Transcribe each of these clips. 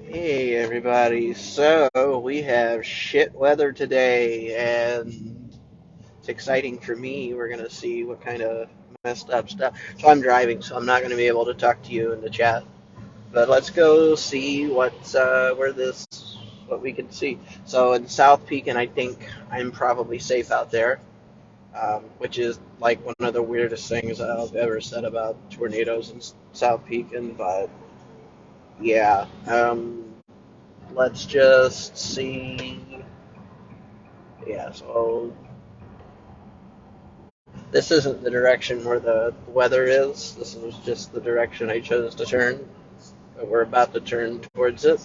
Hey everybody, so we have shit weather today, and it's exciting for me. We're gonna see what kind of messed up stuff. So I'm driving, so I'm not gonna be able to talk to you in the chat. But let's go see what we can see. So in South Peak, and I think I'm probably safe out there, which is like one of the weirdest things I've ever said about tornadoes in South Peak, but yeah. Let's just see. Yeah, so this isn't the direction where the weather is. This is just the direction I chose to turn. But we're about to turn towards it.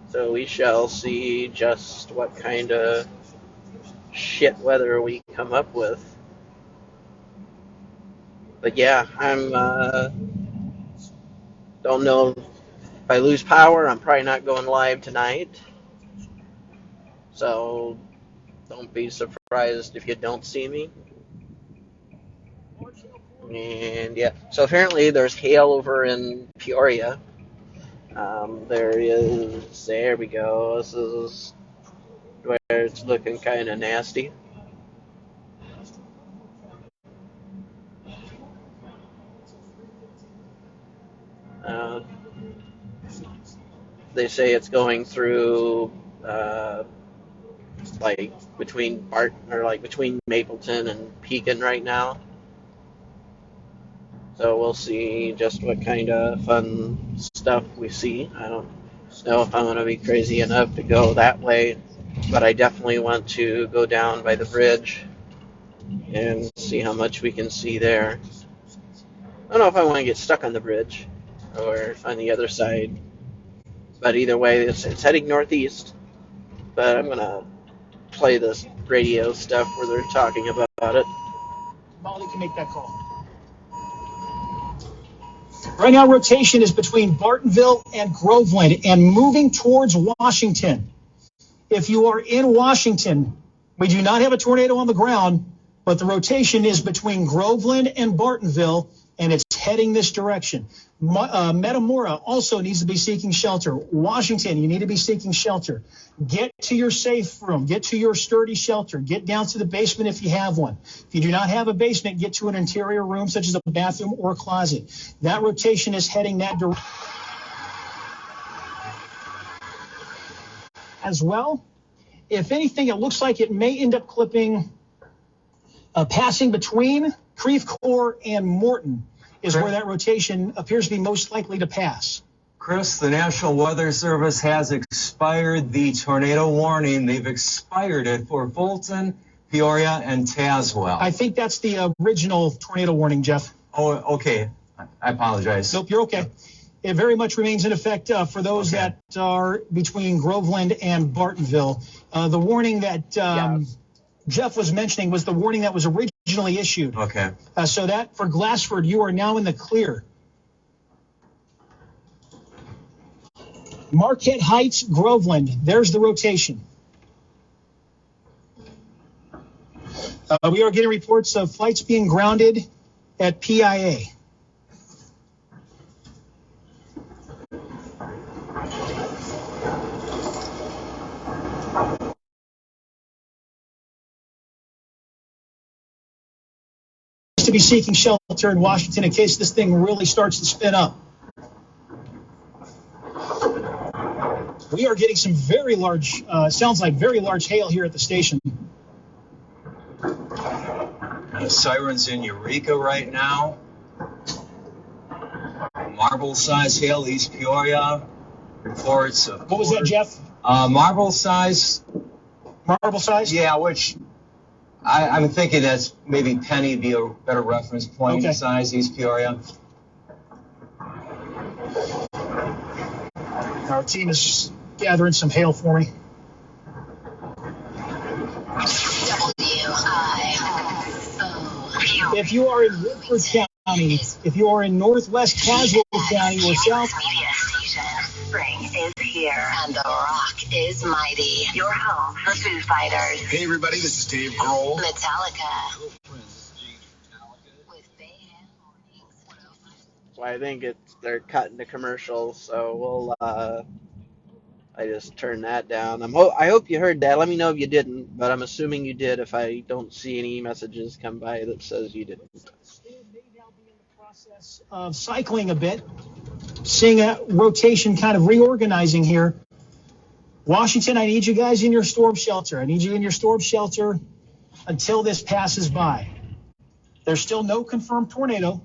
So we shall see just what kind of shit weather we come up with. But yeah, don't know if I lose power. I'm probably not going live tonight. So don't be surprised if you don't see me. And yeah, so apparently there's hail over in Peoria. There we go. This is where it's looking kind of nasty. Uh, they say it's going through like between Mapleton and Pekin right now. So we'll see just what kind of fun stuff we see. I don't know if I'm going to be crazy enough to go that way, but I definitely want to go down by the bridge and see how much we can see there. I don't know if I want to get stuck on the bridge or on the other side, but either way, it's heading northeast. But I'm going to play this radio stuff where they're talking about it. Molly can make that call. Right now, rotation is between Bartonville and Groveland and moving towards Washington. If you are in Washington, we do not have a tornado on the ground, but the rotation is between Groveland and Bartonville, and it's heading this direction. Metamora also needs to be seeking shelter. Washington, you need to be seeking shelter. Get to your safe room. Get to your sturdy shelter. Get down to the basement if you have one. If you do not have a basement, get to an interior room such as a bathroom or a closet. That rotation is heading that direction. As well, if anything, it looks like it may end up clipping, passing between Creve Coeur and Morton is where that rotation appears to be most likely to pass. Chris, the National Weather Service has expired the tornado warning. They've expired it for Fulton, Peoria, and Tazewell. I think that's the original tornado warning, Jeff. Oh, okay. I apologize. Nope, you're okay. It very much remains in effect for those that are between Groveland and Bartonville. The warning that Jeff was mentioning was the warning that was originally issued. Okay. So that for Glassford, you are now in the clear. Marquette Heights, Groveland, there's the rotation. We are getting reports of flights being grounded at PIA. To be seeking shelter in Washington in case this thing really starts to spin up. We are getting some very large, sounds like very large hail here at the station. Sirens in Eureka right now. Marble-size hail, East Peoria. Reports of... What was that, Jeff? Marble-size. Marble-size? Yeah, which... I'm thinking that's maybe Penny be a better reference point. Okay. Size, East Peoria. Our team is gathering some hail for me. If you are in Woodford County, if you are in Northwest Tazewell County or South... Spring is here, and the rock is mighty. Your home for Foo Fighters. Hey, everybody, this is Dave Grohl. Metallica. So I think they're cutting the commercials. So I just turned that down. I hope you heard that. Let me know if you didn't, but I'm assuming you did. If I don't see any messages come by that says you didn't. Storm may now be in the process of cycling a bit, seeing a rotation kind of reorganizing here. Washington, I need you guys in your storm shelter. I need you in your storm shelter until this passes by. There's still no confirmed tornado,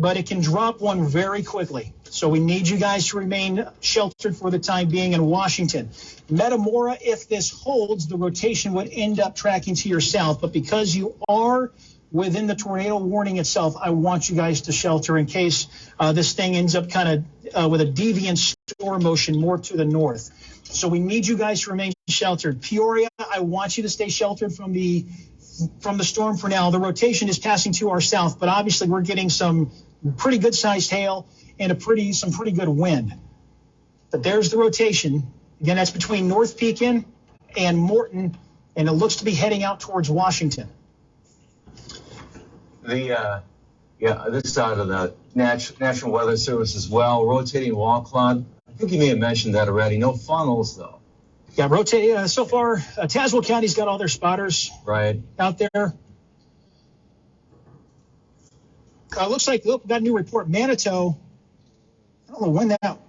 but it can drop one very quickly. So we need you guys to remain sheltered for the time being in Washington. Metamora, if this holds, the rotation would end up tracking to your south. But because you are within the tornado warning itself, I want you guys to shelter in case this thing ends up kind of with a deviant storm motion more to the north. So we need you guys to remain sheltered. Peoria, I want you to stay sheltered from the storm for now. The rotation is passing to our south, but obviously we're getting some pretty good sized hail and some pretty good wind. But there's the rotation. Again, that's between North Pekin and Morton, and it looks to be heading out towards Washington. This side of the National Weather Service as well, rotating wall cloud. I think you may have mentioned that already. No funnels, though. Yeah, rotate. So far, Tazewell County's got all their spotters out there. Looks like, look, we got a new report. Manitou, I don't know when that,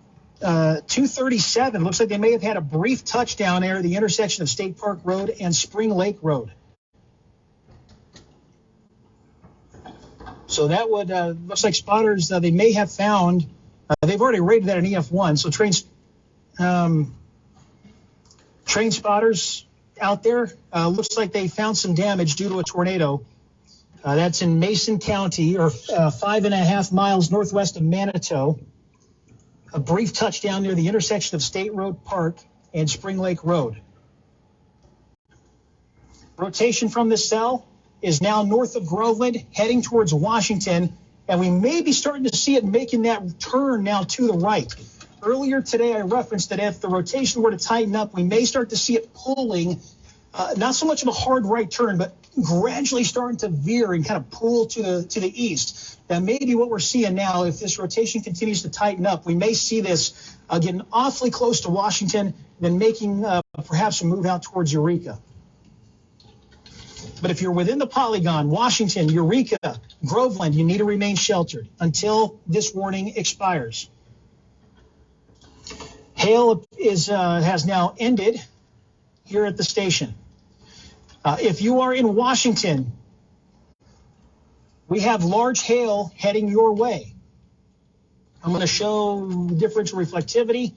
237. Looks like they may have had a brief touchdown there at the intersection of State Park Road and Spring Lake Road. So that would, looks like spotters they may have found. They've already rated that an EF1. So train spotters out there, looks like they found some damage due to a tornado. That's in Mason County, or 5.5 miles northwest of Manitou. A brief touchdown near the intersection of State Road Park and Spring Lake Road. Rotation from this cell is now north of Groveland, heading towards Washington, and we may be starting to see it making that turn now to the right. Earlier today, I referenced that if the rotation were to tighten up, we may start to see it pulling, not so much of a hard right turn, but gradually starting to veer and kind of pull to the east. That may be what we're seeing now. If this rotation continues to tighten up, we may see this getting awfully close to Washington, then making perhaps a move out towards Eureka. But if you're within the polygon, Washington, Eureka, Groveland, you need to remain sheltered until this warning expires. Hail has now ended here at the station. If you are in Washington, we have large hail heading your way. I'm going to show differential reflectivity.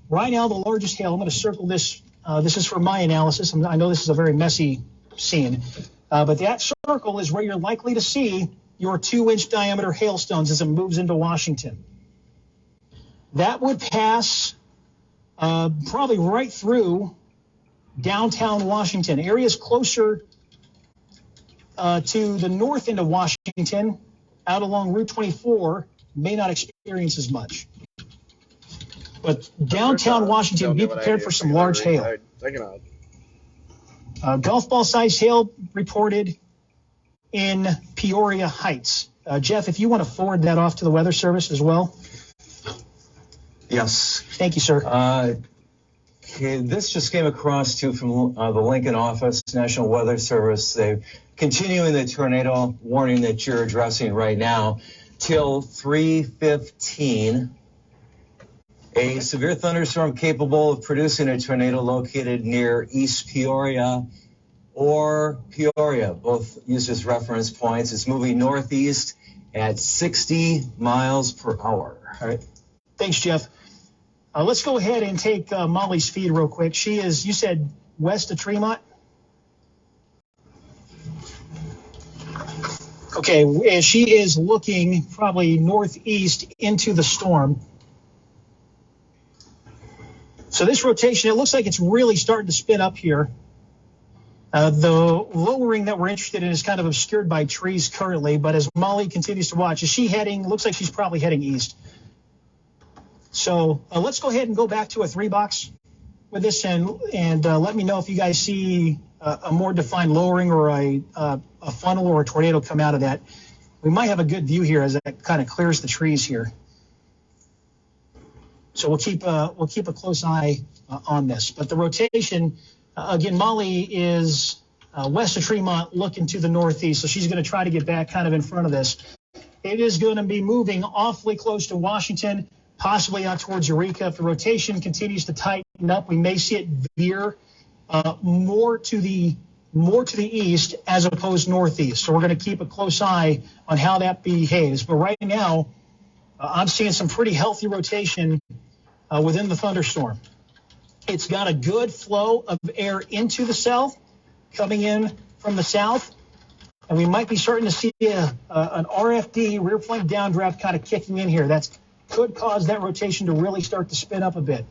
Right now, the largest hail, I'm going to circle this. This is for my analysis. I know this is a very messy scene, but that circle is where you're likely to see your 2-inch diameter hailstones as it moves into Washington. That would pass probably right through downtown Washington. Areas closer to the north end of Washington, out along Route 24, may not experience as much. But downtown Washington, be prepared for some large hail. Golf ball size hail reported in Peoria Heights. Jeff, if you want to forward that off to the Weather Service as well. Yes. Thank you, sir. Okay, this just came across too from the Lincoln office, National Weather Service. They're continuing the tornado warning that you're addressing right now till 3:15. A severe thunderstorm capable of producing a tornado located near East Peoria or Peoria, both used as reference points. It's moving northeast at 60 miles per hour. All right. Thanks, Jeff. Let's go ahead and take Molly's feed real quick. She is, you said, west of Tremont? Okay, and she is looking probably northeast into the storm. So this rotation, it looks like it's really starting to spin up here. The lowering that we're interested in is kind of obscured by trees currently, but as Molly continues to watch, is she heading, looks like she's probably heading east. So let's go ahead and go back to a 3-box with this and let me know if you guys see a more defined lowering or a funnel or a tornado come out of that. We might have a good view here as it kind of clears the trees here. So we'll keep a close eye on this. But the rotation, again, Molly is west of Tremont looking to the northeast, so she's going to try to get back kind of in front of this. It is going to be moving awfully close to Washington, possibly out towards Eureka. If the rotation continues to tighten up, we may see it veer more to the east as opposed to northeast. So we're going to keep a close eye on how that behaves. But right now, I'm seeing some pretty healthy rotation within the thunderstorm. It's got a good flow of air into the south, coming in from the south. And we might be starting to see an RFD, rear flank downdraft, kind of kicking in here. That could cause that rotation to really start to spin up a bit.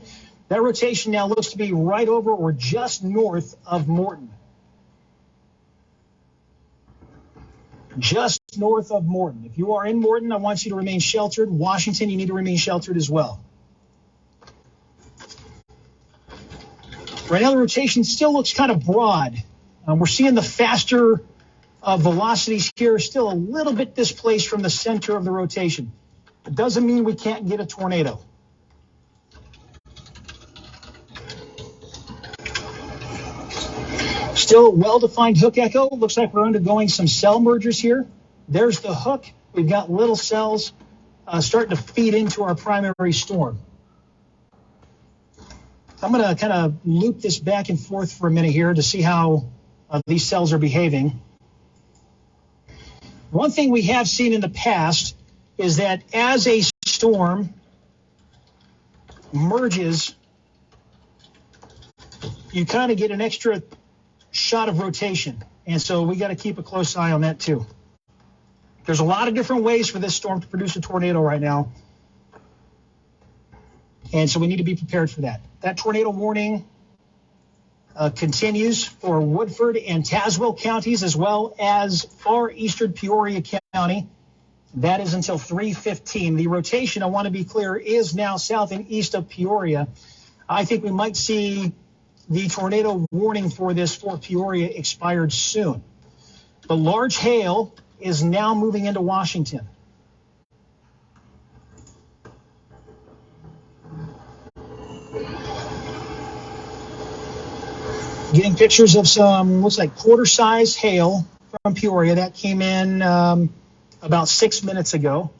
That rotation now looks to be right over or just north of Morton. Just north of Morton. If you are in Morton, I want you to remain sheltered. Washington, you need to remain sheltered as well. Right now, the rotation still looks kind of broad. We're seeing the faster velocities here, still a little bit displaced from the center of the rotation. It doesn't mean we can't get a tornado. Still a well-defined hook echo. Looks like we're undergoing some cell mergers here. There's the hook. We've got little cells starting to feed into our primary storm. I'm going to kind of loop this back and forth for a minute here to see how these cells are behaving. One thing we have seen in the past is that as a storm merges, you kind of get an extra shot of rotation. And so we got to keep a close eye on that too. There's a lot of different ways for this storm to produce a tornado right now. And so we need to be prepared for that. That tornado warning continues for Woodford and Tazewell counties, as well as far eastern Peoria County. That is until 3:15. The rotation, I want to be clear, is now south and east of Peoria. I think we might see the tornado warning for this for Peoria expired soon. The large hail is now moving into Washington. Getting pictures of some, looks like quarter-size hail from Peoria. That came in about 6 minutes ago.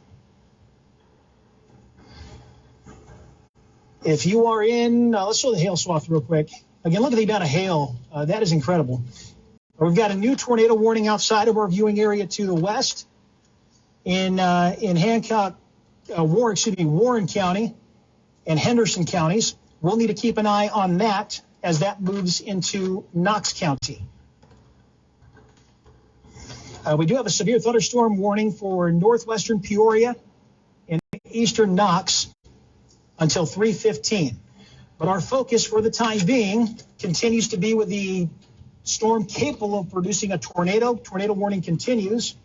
If you are in, let's show the hail swath real quick. Again, look at the amount of hail. That is incredible. We've got a new tornado warning outside of our viewing area to the west in Warren County and Henderson counties. We'll need to keep an eye on that as that moves into Knox County. We do have a severe thunderstorm warning for northwestern Peoria and eastern Knox until 3:15. But our focus for the time being continues to be with the storm capable of producing a tornado. Tornado warning continues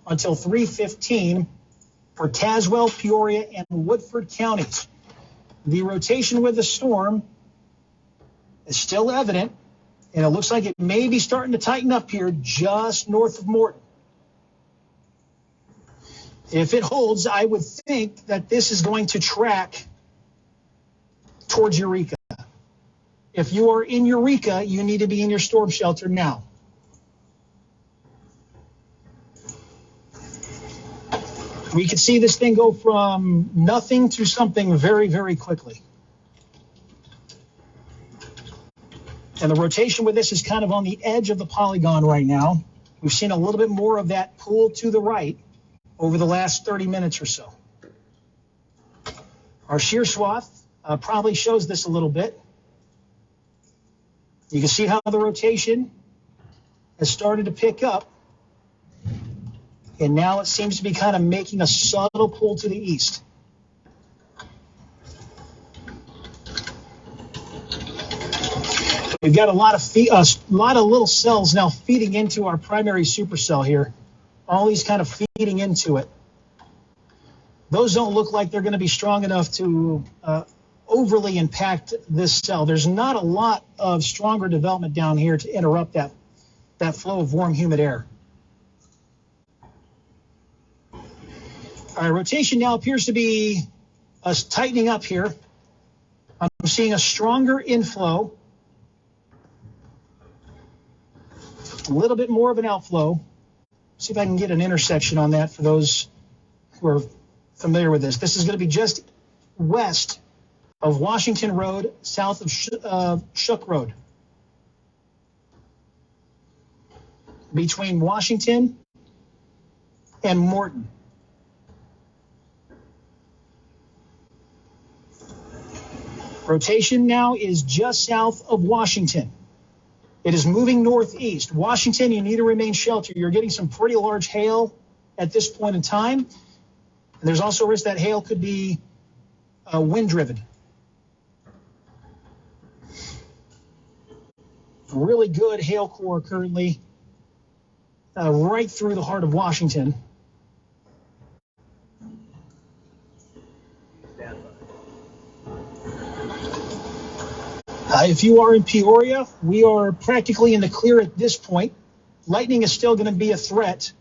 until 3:15 for Tazewell, Peoria, and Woodford counties. The rotation with the storm is still evident, and it looks like it may be starting to tighten up here just north of Morton. If it holds, I would think that this is going to track towards Eureka. If you are in Eureka, you need to be in your storm shelter now. We could see this thing go from nothing to something very, very quickly. And the rotation with this is kind of on the edge of the polygon right now. We've seen a little bit more of that pull to the right over the last 30 minutes or so. Our shear swath probably shows this a little bit. You can see how the rotation has started to pick up. And now it seems to be kind of making a subtle pull to the east. We've got a lot of little cells now feeding into our primary supercell here. All these kind of feeding into it. Those don't look like they're going to be strong enough to overly impact this cell. There's not a lot of stronger development down here to interrupt that flow of warm, humid air. All right, rotation now appears to be tightening up here. I'm seeing a stronger inflow, a little bit more of an outflow. See if I can get an intersection on that for those who are familiar with this. This is going to be just west of Washington Road, south of Shook Road. Between Washington and Morton. Rotation now is just south of Washington. It is moving northeast. Washington, you need to remain sheltered. You're getting some pretty large hail at this point in time. And there's also a risk that hail could be wind-driven. Really good hail core currently right through the heart of Washington. If you are in Peoria, we are practically in the clear at this point. Lightning is still going to be a threat.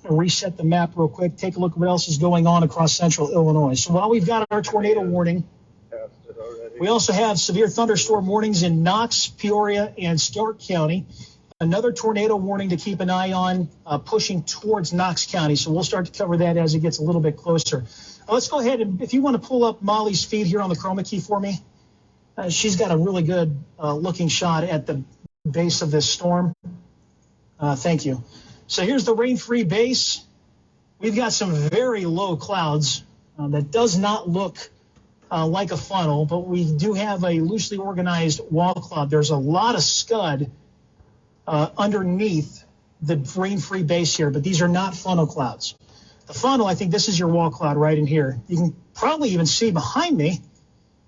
I'll reset the map real quick, take a look at what else is going on across central Illinois. So while we've got our tornado warning, we also have severe thunderstorm warnings in Knox, Peoria, and Stark County. Another tornado warning to keep an eye on pushing towards Knox County. So we'll start to cover that as it gets a little bit closer. Let's go ahead and if you want to pull up Molly's feed here on the chroma key for me. She's got a really good looking shot at the base of this storm. Thank you. So here's the rain-free base. We've got some very low clouds that does not look like a funnel, but we do have a loosely organized wall cloud. There's a lot of scud underneath the rain-free base here, but these are not funnel clouds. The funnel, I think this is your wall cloud right in here. You can probably even see behind me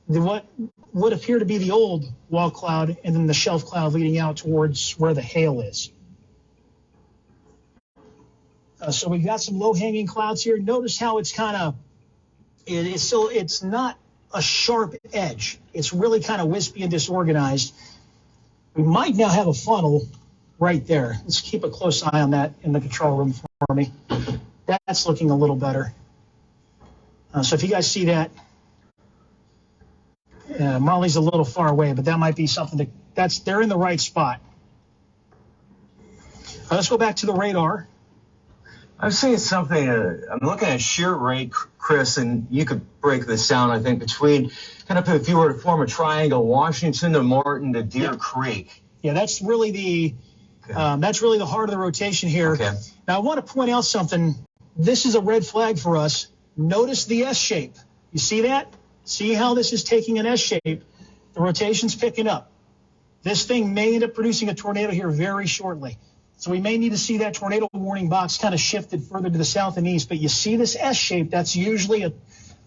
what would appear to be the old wall cloud and then the shelf cloud leading out towards where the hail is. So we've got some low-hanging clouds here. Notice how it's kind of, it's not a sharp edge. It's really kind of wispy and disorganized. We might now have a funnel right there. Let's keep a close eye on that in the control room for me. That's looking a little better. So if you guys see that, Molly's a little far away, but that might be something they're in the right spot. Let's go back to the radar. I'm seeing something, I'm looking at shear rate, Chris, and you could break this down, I think, between kind of if you were to form a triangle, Washington to Morton to Deer Creek. Yeah, that's really the heart of the rotation here. Okay. Now, I want to point out something. This is a red flag for us. Notice the S shape. You see that? See how this is taking an S shape? The rotation's picking up. This thing may end up producing a tornado here very shortly. So we may need to see that tornado warning box kind of shifted further to the south and east. But you see this S shape, that's usually a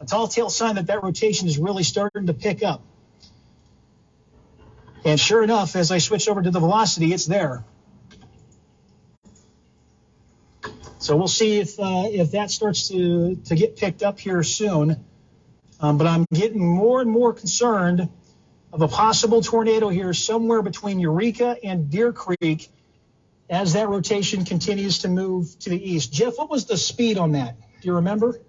tall tale sign that rotation is really starting to pick up. And sure enough, as I switch over to the velocity, it's there. So we'll see if that starts to get picked up here soon. But I'm getting more and more concerned of a possible tornado here somewhere between Eureka and Deer Creek as that rotation continues to move to the east. Jeff, what was the speed on that? Do you remember?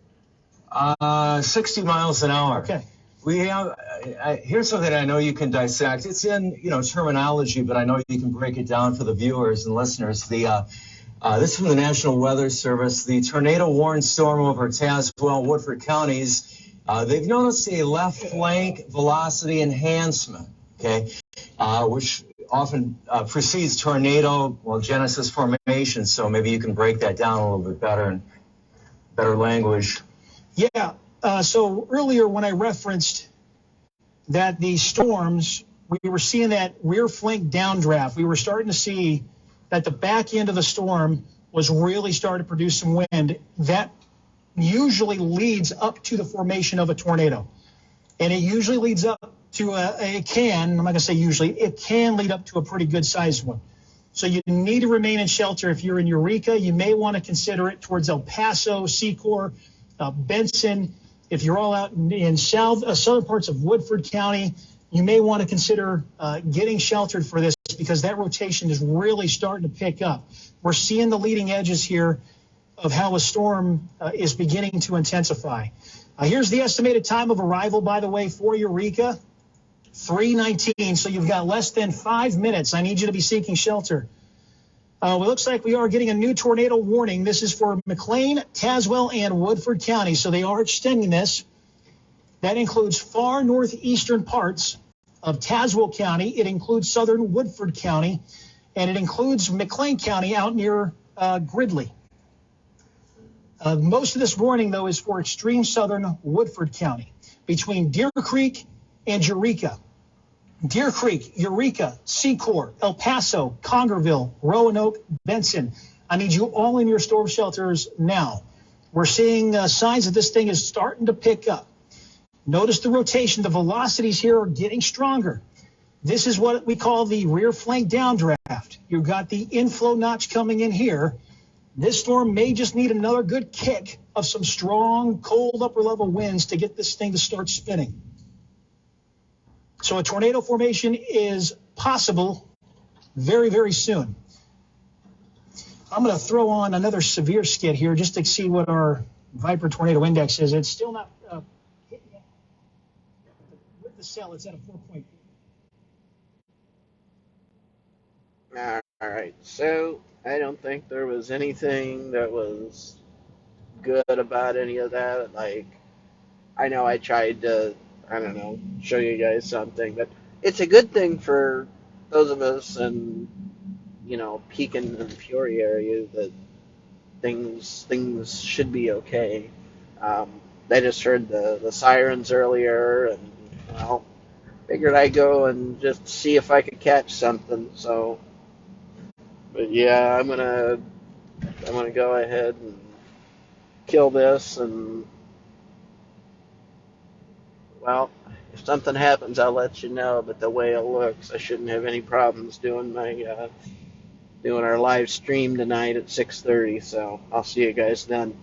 60 miles an hour. Okay. We have, here's something I know you can dissect. It's in, terminology, but I know you can break it down for the viewers and listeners. This is from the National Weather Service. The tornado warned storm over Tazewell, Woodford counties. They've noticed a left flank velocity enhancement, okay, which often precedes tornado, genesis formation. So maybe you can break that down a little bit better in better language. Yeah. So earlier when I referenced that the storms, we were seeing that rear flank downdraft. We were starting to see that the back end of the storm was really starting to produce some wind. That usually leads up to the formation of a tornado. And it usually leads up to it can lead up to a pretty good sized one. So you need to remain in shelter. If you're in Eureka, you may want to consider it towards El Paso, Secor, Benson. If you're all out in southern parts of Woodford County, you may want to consider getting sheltered for this because that rotation is really starting to pick up. We're seeing the leading edges here of how a storm is beginning to intensify. Here's the estimated time of arrival, by the way, for Eureka, 3:19. So you've got less than 5 minutes. I need you to be seeking shelter. It looks like we are getting a new tornado warning. This is for McLean, Tazewell, and Woodford County. So they are extending this. That includes far northeastern parts of Tazewell County. It includes southern Woodford County, and it includes McLean County out near Gridley. Most of this warning, though, is for extreme southern Woodford County between Deer Creek and Eureka. Deer Creek, Eureka, Secor, El Paso, Congerville, Roanoke, Benson. I need you all in your storm shelters now. We're seeing signs that this thing is starting to pick up. Notice the rotation. The velocities here are getting stronger. This is what we call the rear flank downdraft. You've got the inflow notch coming in here. This storm may just need another good kick of some strong, cold upper level winds to get this thing to start spinning. So a tornado formation is possible very, very soon. I'm going to throw on another severe skid here just to see what our Viper tornado index is. It's still not hitting yet. With the cell, it's at a 4.4. All right, so I don't think there was anything that was good about any of that. Like, I know I tried to, I don't know, show you guys something, but it's a good thing for those of us in, Pekin and Peoria area that things should be okay. I just heard the sirens earlier, and well, figured I'd go and just see if I could catch something. So, but yeah, I'm gonna go ahead and kill this, and well, if something happens, I'll let you know. But the way it looks, I shouldn't have any problems doing our live stream tonight at 6:30. So I'll see you guys then.